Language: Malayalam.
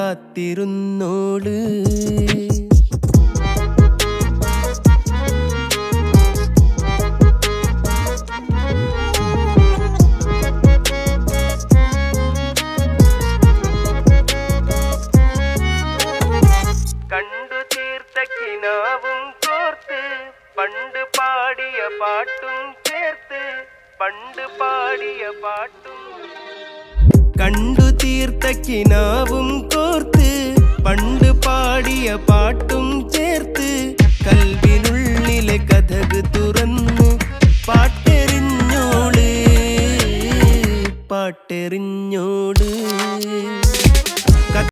കാത്തിരുന്നോള്. കണ്ടു തീർത്ത കിനാവും കോർത്ത് പണ്ട് പാടിയ പാട്ടും ചേർത്ത് പണ്ട് പാടിയ പാട്ടും കണ്ടു തീർത്ത കിനാവും